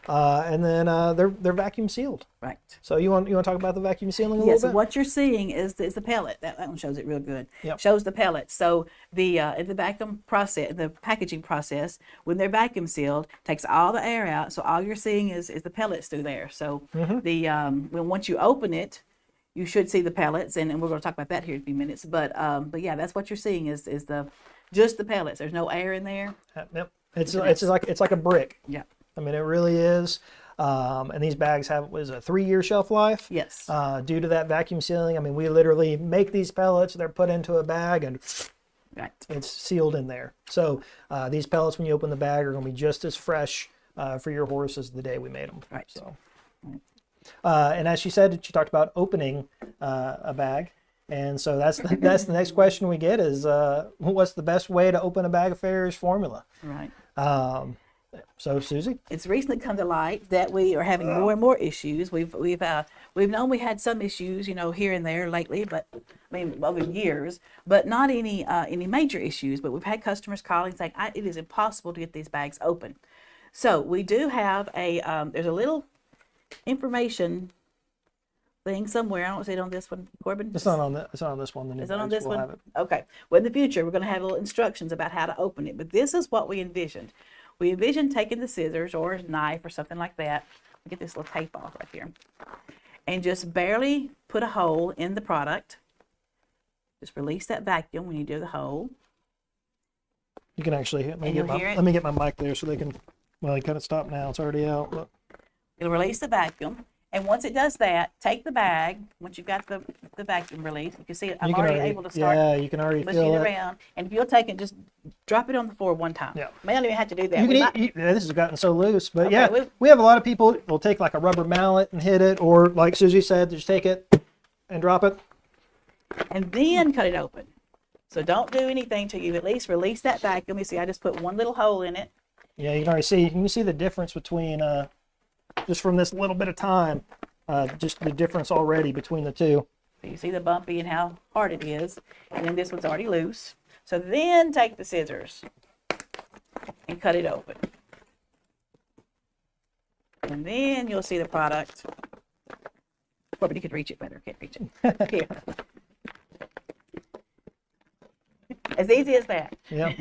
And then they're vacuum sealed. Right. So you want to talk about the vacuum sealing a little bit? So what you're seeing is the pellet. That one shows it real good. Yep. Shows the pellet. So in the vacuum process, the packaging process, when they're vacuum sealed, takes all the air out. So all you're seeing is the pellets through there. So once you open it, you should see the pellets, and we're going to talk about that here in a few minutes. But yeah, that's what you're seeing is just the pellets. There's no air in there. Yep. It's like a brick. Yeah. I mean, it really is. And these bags have a 3-year shelf life. Yes. Due to that vacuum sealing. I mean, we literally make these pellets. They're put into a bag and it's sealed in there. So these pellets, when you open the bag, are going to be just as fresh for your horse as the day we made them. Right. So, and as she said, she talked about opening a bag. And so that's the next question we get is, what's the best way to open a bag of Farrier's formula? Right. So Susie, it's recently come to light that we are having more and more issues. We've known we had some issues, here and there lately, but over years, but not any major issues. But we've had customers calling saying it is impossible to get these bags open. So we do have there's a little information thing somewhere. I don't see it on this one, Corbin. It's not on this one. The new Is it on bags this will one? have it. Okay. Well, in the future, we're going to have little instructions about how to open it. But this is what we envisioned. We envisioned taking the scissors or a knife or something like that. Get this little tape off right here. And just barely put a hole in the product. Just release that vacuum when you do the hole. You can actually let you'll hear it. me get my mic there so they can. Well, they kind of stop now. It's already out. Look. It'll release the vacuum. And once it does that, take the bag. Once you've got the vacuum released, you can see it. I'm already able to start. Yeah, you can already pushing feel it it around. And if you'll take it, just drop it on the floor one time. Yeah. May not even have to do that. You We can might- yeah, this has gotten so loose, but Okay, yeah, we have a lot of people will take like a rubber mallet and hit it, or like Susie said, just take it and drop it. and then cut it open. So don't do anything till you at least release that vacuum. You see, I just put one little hole in it. Yeah, you can already see. You can see the difference between just from this little bit of time, just the difference already between the two. So you see the bumpy and how hard it is. And then this one's already loose. So then take the scissors and cut it open. And then you'll see the product. Corbin, you could reach it better. Can't reach it. Here. As easy as that. Yeah.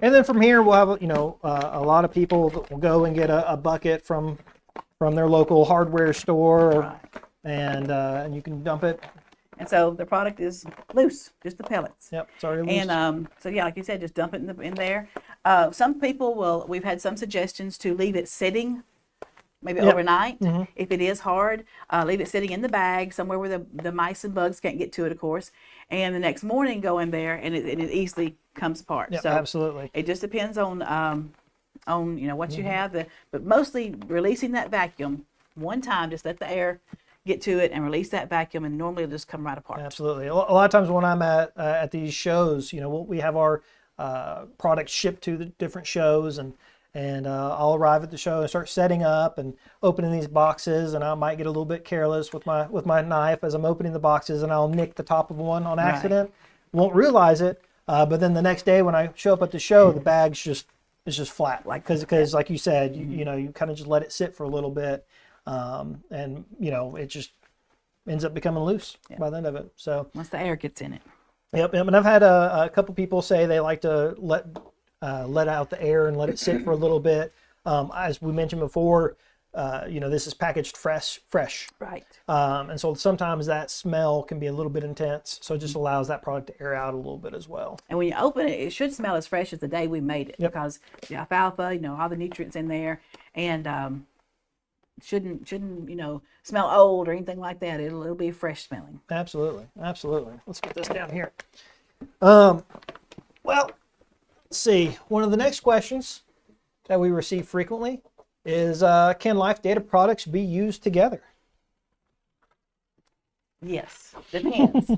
And then from here, we'll have a lot of people that will go and get a bucket from their local hardware store, Right. and you can dump it. And so the product is loose, just the pellets. Yep, it's already loose. And so yeah, like you said, just dump it in there. Some people will. We've had some suggestions to leave it sitting, maybe Yep. overnight. Mm-hmm. If it is hard, leave it sitting in the bag somewhere where the mice and bugs can't get to it, of course. And the next morning, go in there, and it easily comes apart. Yep, So absolutely. it just depends on what you have. But mostly releasing that vacuum one time, just let the air get to it and release that vacuum, and normally it'll just come right apart. Absolutely. A lot of times when I'm at these shows, we have our products shipped to the different shows, and I'll arrive at the show and start setting up and opening these boxes, and I might get a little bit careless with my knife as I'm opening the boxes, and I'll nick the top of one on accident. Won't realize it, but then the next day when I show up at the show, the bag's just flat, because like you said, you kind of just let it sit for a little bit, and it just ends up becoming loose by the end of it. So Once the air gets in it. Yep. And I've had a couple people say they like to let out the air and let it sit for a little bit. As we mentioned before, this is packaged fresh. Right. And so sometimes that smell can be a little bit intense. So it just allows that product to air out a little bit as well. And when you open it, it should smell as fresh as the day we made it, because the alfalfa, all the nutrients in there, and shouldn't smell old or anything like that. It'll be fresh smelling. Absolutely. Let's get this down here. Well, let's see. One of the next questions that we receive frequently is, can Life Data products be used together? Yes, depends.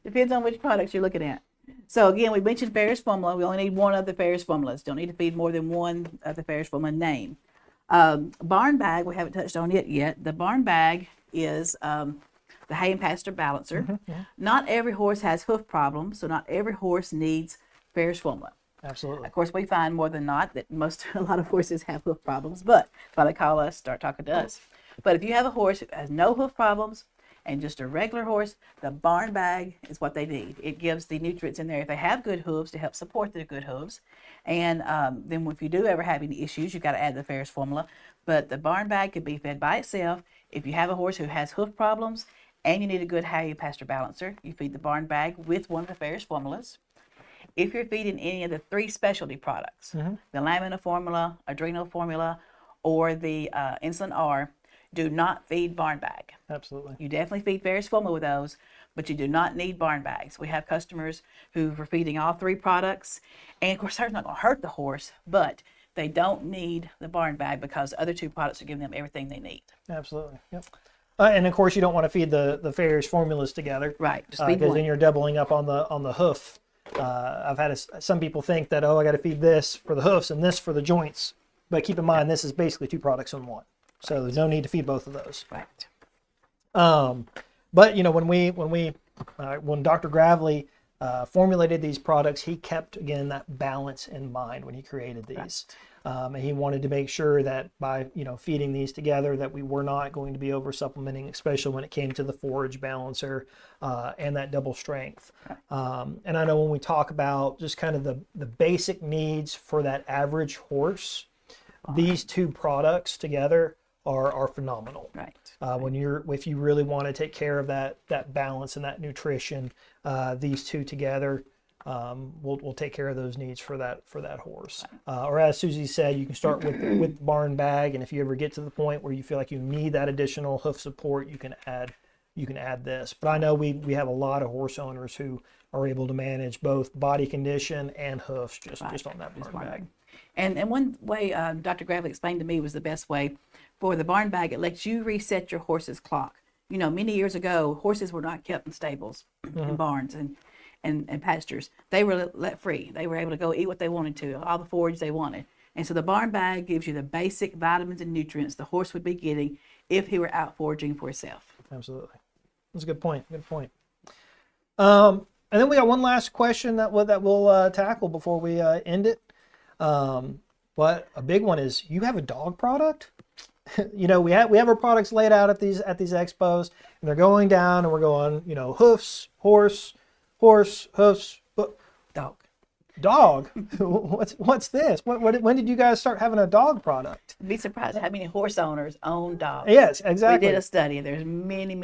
Depends on which products you're looking at. So again, we mentioned Farrier's formula. We only need one of the Farrier's formulas. Don't need to feed more than one of the Farrier's formula name. Barn bag, we haven't touched on it yet. The barn bag is the hay and pasture balancer. Not every horse has hoof problems, so not every horse needs Farrier's formula. Absolutely. Of course, we find more than not that a lot of horses have hoof problems, but that's why they call us, start talking to us. But if you have a horse who has no hoof problems and just a regular horse, the barn bag is what they need. It gives the nutrients in there if they have good hooves to help support the good hooves. And then if you do ever have any issues, you've got to add the Farrier's formula. But the barn bag could be fed by itself. If you have a horse who has hoof problems and you need a good hay and pasture balancer, you feed the barn bag with one of the Farrier's formulas. If you're feeding any of the 3 specialty products, the Lamina formula, Adrenal formula, or the Insulin R, do not feed barn bag. Absolutely. You definitely feed Farrier's formula with those, but you do not need barn bags. We have customers who are feeding all 3 products, and of course, they're not going to hurt the horse, but they don't need the barn bag because the other 2 products are giving them everything they need. Absolutely. Yep. And of course, you don't want to feed the Farrier's formulas together, Right? Just feed because one. then you're doubling up on the hoof. I've had some people think that, I got to feed this for the hoofs and this for the joints, but keep in mind this is basically 2 products in one, so there's no need to feed both of those. Right. But when Dr. Gravely formulated these products, he kept, again, that balance in mind when he created these. And he wanted to make sure that by, feeding these together, that we were not going to be over supplementing, especially when it came to the forage balancer and that double strength. And I know when we talk about just kind of the basic needs for that average horse, these two products together are phenomenal. If you really want to take care of that balance and that nutrition, these two together will take care of those needs for that horse. Or as Susie said, you can start with the barn bag, and if you ever get to the point where you feel like you need that additional hoof support, you can add this. But I know we have a lot of horse owners who are able to manage both body condition and hoofs just on that barn bag. And one way Dr. Gravely explained to me was the best way for the barn bag. It lets you reset your horse's clock. Many years ago, horses were not kept in stables, in barns and pastures. They were let free. They were able to go eat what they wanted to, all the forage they wanted. And so the barn bag gives you the basic vitamins and nutrients the horse would be getting if he were out foraging for himself. Absolutely. That's a good point. And then we got one last question that we'll tackle before we end it. But a big one is, you have a dog product? We have our products laid out at these expos, and they're going down, and we're going, hoofs, horse, hoofs, dog. What's this? When did you guys start having a dog product? You'd be surprised how many horse owners own dogs. Yes, exactly. We did a study. There's many,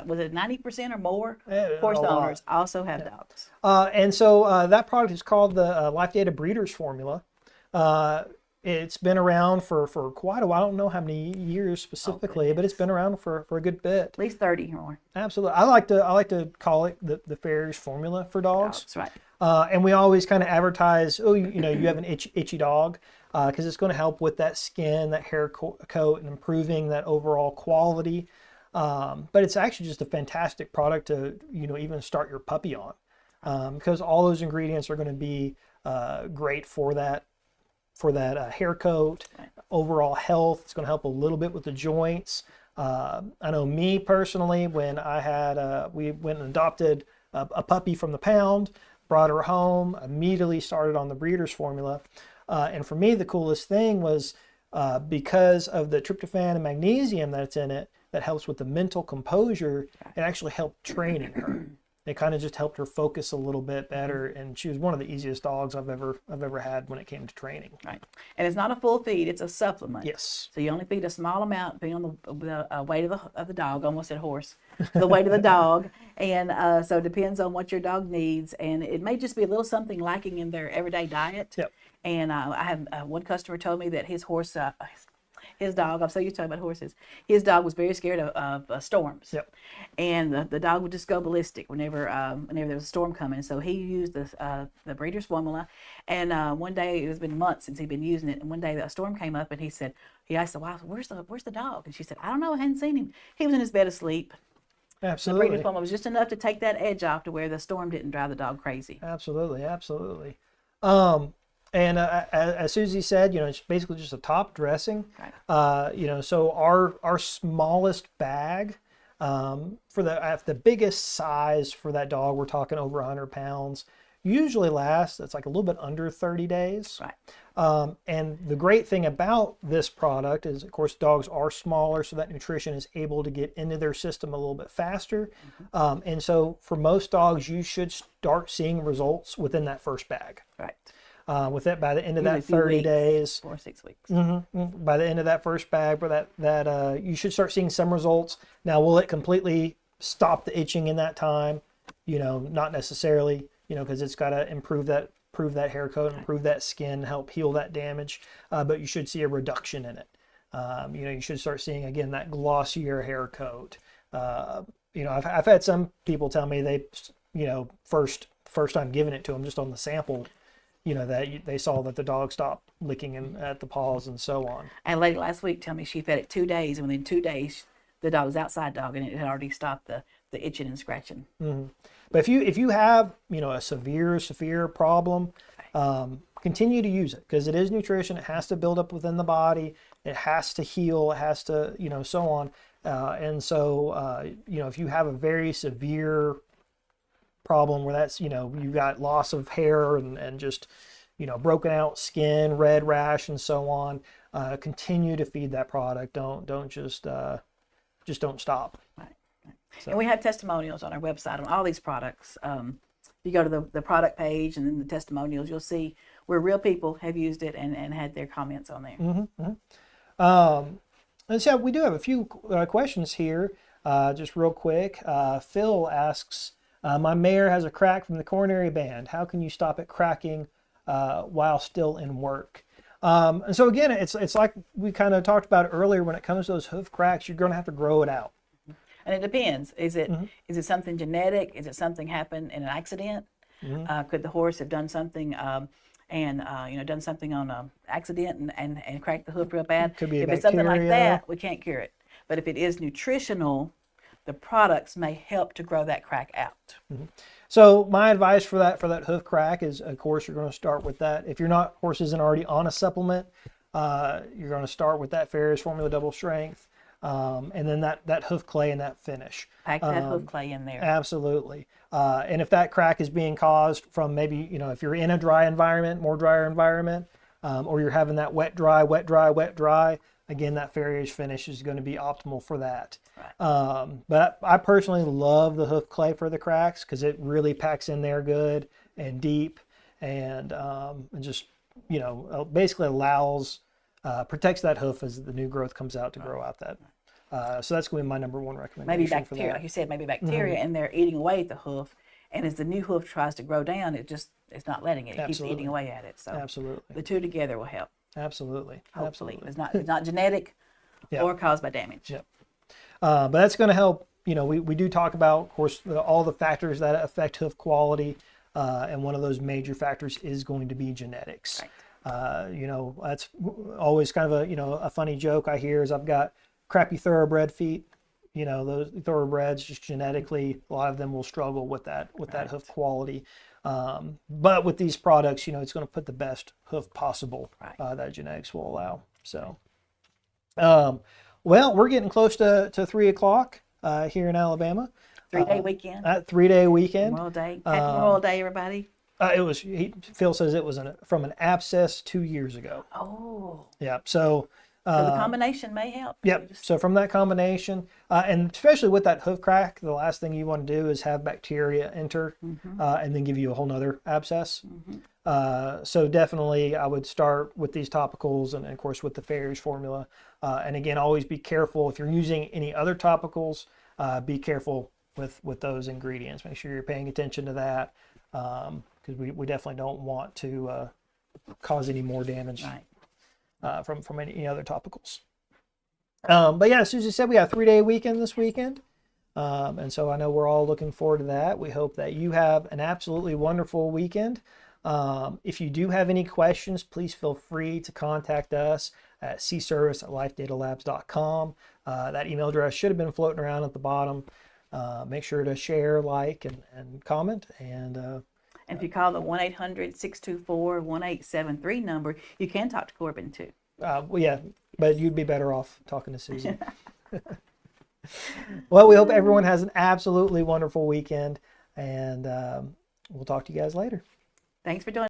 was it 90% or more horse owners also have dogs. And so that product is called the Life Data Breeders Formula. It's been around for quite a while. I don't know how many years specifically, but it's been around for a good bit. At least 30 or more. Absolutely. I like to call it the Farrier's formula for dogs. That's right. And we always kind of advertise, you have an itchy dog, because it's going to help with that skin, that hair coat, and improving that overall quality. But it's actually just a fantastic product to, even start your puppy on, because all those ingredients are going to be great for that hair coat, overall health. It's going to help a little bit with the joints. I know me personally, when I had, we went and adopted a puppy from the pound, brought her home, immediately started on the breeder's formula. And for me, the coolest thing was because of the tryptophan and magnesium that's in it, that helps with the mental composure, it actually helped training her. It kind of just helped her focus a little bit better, and she was one of the easiest dogs I've ever had when it came to training. Right, and it's not a full feed; it's a supplement. Yes. So you only feed a small amount, depending on the weight of the dog. Almost said horse, the weight of the dog, and so it depends on what your dog needs, and it may just be a little something lacking in their everyday diet. Yep. And I have one customer told me that his horse. His dog, I'm so used to talking about horses. His dog was very scared of storms. Yep. And the dog would just go ballistic whenever there was a storm coming. So he used the breeder's formula. And one day, it has been months since he'd been using it. And one day, a storm came up, and he asked the wife, "Where's the dog?" And she said, "I don't know. I hadn't seen him. He was in his bed asleep." Absolutely. The breeder's formula was just enough to take that edge off to where the storm didn't drive the dog crazy. Absolutely. And as Susie said, it's basically just a top dressing. Right. So our smallest bag, for the biggest size for that dog, we're talking over 100 pounds, usually lasts, it's like a little bit under 30 days. Right. And the great thing about this product is, of course, dogs are smaller, so that nutrition is able to get into their system a little bit faster. And so for most dogs, you should start seeing results within that first bag. Right. With it, by the end of Usually that 30 weeks, days, 4 or 6 weeks. By the end of that first bag, where that you should start seeing some results. Now, will it completely stop the itching in that time? Not necessarily. Because it's got to improve that hair coat, improve that skin, help heal that damage. But you should see a reduction in it. You should start seeing, again, that glossier hair coat. I've had some people tell me they, first time giving it to them, just on the sample, that they saw that the dog stopped licking at the paws and so on. And lady last week told me she fed it 2 days, and within 2 days, the dog was outside dog, and it had already stopped the itching and scratching. But if you have a severe problem, continue to use it, because it is nutrition. It has to build up within the body. It has to heal. It has to so on. And so if you have a very severe problem where that's, you've got loss of hair and just, broken out skin, red rash, and so on, continue to feed that product. Don't just don't stop. Right. So. And we have testimonials on our website on all these products. If you go to the product page and then the testimonials, you'll see where real people have used it and had their comments on there. Mm-hmm, mm-hmm. And so we do have a few questions here, just real quick. Phil asks, my mare has a crack from the coronary band. How can you stop it cracking while still in work? And so again, it's like we kind of talked about earlier. When it comes to those hoof cracks, you're going to have to grow it out. And it depends. Is it something genetic? Is it something happened in an accident? Could the horse have done something done something on an accident and cracked the hoof real bad? Could be if bacteria. It's something like that, we can't cure it. But if it is nutritional, the products may help to grow that crack out. So my advice for that hoof crack is, of course, you're going to start with that. If your horse isn't already on a supplement, you're going to start with that Farrier's Formula Double Strength. And then that hoof clay and that finish. Pack that hoof clay in there. Absolutely. And if that crack is being caused from maybe, if you're in a dry environment, more drier environment, or you're having that wet, dry, again, that Farrier's finish is going to be optimal for that. Right. But I personally love the hoof clay for the cracks because it really packs in there good and deep and just, basically allows protects that hoof as the new growth comes out to grow out that. So that's going to be my number one recommendation. Maybe bacteria, like you said, bacteria, and they're eating away at the hoof. And as the new hoof tries to grow down, it's not letting it. It keeps eating away at it. So absolutely, the two together will help. Absolutely, hopefully, it's not genetic or caused by damage. Yep. But that's going to help. We do talk about, of course, all the factors that affect hoof quality, and one of those major factors is going to be genetics. Right. That's always kind of a funny joke I hear is I've got crappy thoroughbred feet. Those thoroughbreds just genetically, a lot of them will struggle with that hoof quality. But with these products, it's going to put the best hoof possible that genetics will allow. So, well, we're getting close to 3:00 here in Alabama. 3-day weekend. 3-day weekend. Memorial Day. Happy Memorial Day, everybody. Phil says it was from an abscess 2 years ago. Oh. Yeah. So the combination may help. Yep. So from that combination, and especially with that hoof crack, the last thing you want to do is have bacteria enter and then give you a whole nother abscess. So definitely I would start with these topicals and of course with the Farrier's formula. And again, always be careful if you're using any other topicals, be careful with those ingredients. Make sure you're paying attention to that. Because we definitely don't want to cause any more damage from any other topicals. But yeah, as Susie said, we got a 3-day weekend this weekend. And so I know we're all looking forward to that. We hope that you have an absolutely wonderful weekend. If you do have any questions, please feel free to contact us at cservice@lifedatalabs.com. That email address should have been floating around at the bottom. Make sure to share, like, and comment. And if you call the 1-800-624-1873 number, you can talk to Corbin too. Well, yeah, but you'd be better off talking to Susan. Well, we hope everyone has an absolutely wonderful weekend, and we'll talk to you guys later. Thanks for joining.